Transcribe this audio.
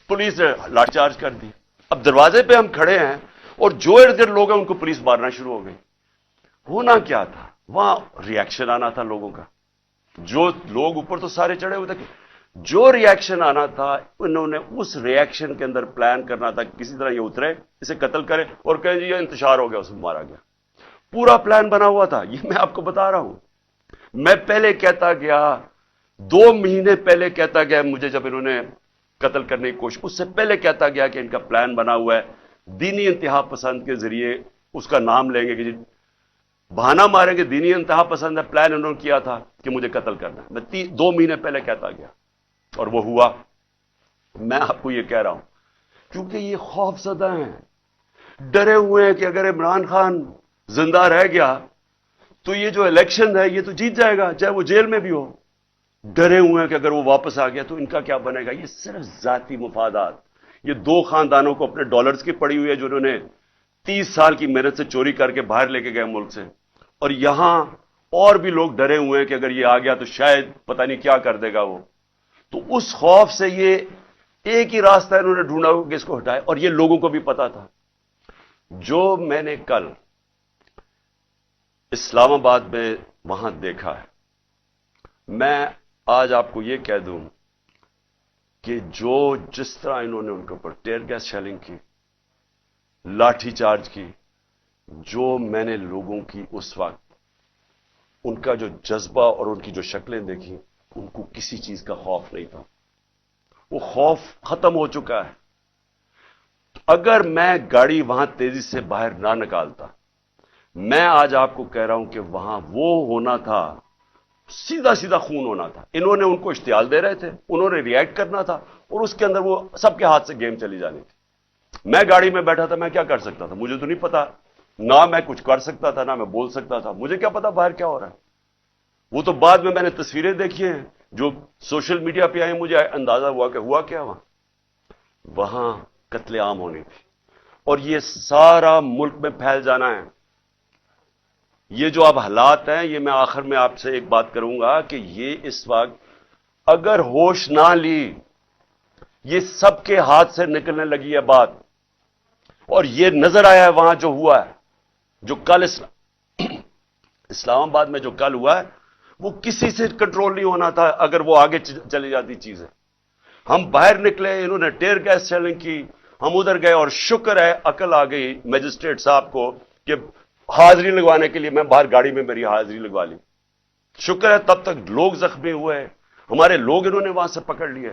Police ने लाठी charge कर दी. अब दरवाजे पे हम खड़े हैं और जो इर्द गिर्द लोग हैं उनको पुलिस मारना शुरू हो गई. होना क्या था, वहां रिएक्शन आना था लोगों का. जो लोग ऊपर तो सारे चढ़े हुए थे, जो रिएक्शन आना था उन्होंने उस रिएक्शन के अंदर प्लान करना था किसी तरह ये उतरे, इसे कत्ल करे और कहे जी ये इंतशार हो गया, उसमें मारा गया. पूरा प्लान बना हुआ था. ये मैं आपको बता रहा हूं. मैं पहले कहता गया, 2 महीने पहले कहता गया मुझे, जब इन्होंने कत्ल करने की कोशिश, उससे पहले कहता गया कि इनका प्लान बना हुआ है, दीनी इंतहा पसंद के जरिए उसका नाम लेंगे कि बहाना मारेंगे, दीनी इंतहा पसंद है, प्लान उन्होंने किया था कि मुझे कत्ल करना है. मैं 2 महीने पहले कहता गया और वो हुआ. मैं आपको ये कह रहा हूं क्योंकि ये खौफजदा हैं, डरे हुए हैं कि अगर इमरान खान जिंदा रह गया तो ये जो इलेक्शन है ये तो जीत जाएगा, चाहे वो जेल में भी हो. डरे हुए हैं कि अगर वो वापस आ गया तो इनका क्या बनेगा. ये सिर्फ जाती मुफादात. ये 2 खानदानों को अपने डॉलर्स की पड़ी हुई है जो उन्होंने 30 साल की मेहनत से चोरी करके बाहर लेके गए मुल्क से. और यहां और भी लोग डरे हुए हैं कि अगर ये आ गया तो शायद पता नहीं क्या कर देगा वो. तो उस खौफ से ये एक ही रास्ता इन्होंने ढूंढा कि इसको हटाए. और ये लोगों को भी पता था. जो मैंने कल इस्लामाबाद में वहां देखा है, मैं आज आपको यह कह दूं कि जिस तरह इन्होंने उनके ऊपर टेयर गैस शेलिंग की, लाठी चार्ज की, जो मैंने लोगों की उस वक्त उनका जो जज्बा और उनकी जो शक्लें देखी, उनको किसी चीज का खौफ नहीं था. वो खौफ खत्म हो चुका है. अगर मैं गाड़ी वहां तेजी से बाहर ना निकालता, मैं आज आपको कह रहा हूं कि वहां वो होना था, सीधा सीधा खून होना था. इन्होंने उनको इश्तियाल दे रहे थे, उन्होंने रिएक्ट करना था और उसके अंदर वो सबके हाथ से गेम चली जानी थी. मैं गाड़ी में बैठा था, मैं क्या कर सकता था, मुझे तो नहीं पता. ना मैं कुछ कर सकता था, ना मैं बोल सकता था. मुझे क्या पता बाहर क्या हो रहा है. वो तो बाद में मैंने तस्वीरें देखी हैं जो सोशल मीडिया पे आई, मुझे अंदाजा हुआ कि हुआ क्या वहां कत्लेआम होनी थी. और ये सारा मुल्क में फैल जाना है. ये जो अब हालात हैं, ये मैं आखिर में आपसे एक बात करूंगा कि ये इस वक्त अगर होश ना ली, ये सबके हाथ से निकलने लगी है बात. और ये नजर आया है वहां जो हुआ है, जो कल इस्लामाबाद में जो कल हुआ है, वो किसी से कंट्रोल नहीं होना था. अगर वो आगे चली जाती चीजें, हम बाहर निकले, इन्होंने टेयर गैस शेलिंग की, हम उधर गए और शुक्र है अकल आ गई मजिस्ट्रेट साहब को कि हाजिरी लगवाने के लिए मैं बाहर गाड़ी में मेरी हाजिरी लगवा ली. शुक्र है तब तक लोग जख्मी हुए, हमारे लोग इन्होंने वहां से पकड़ लिए.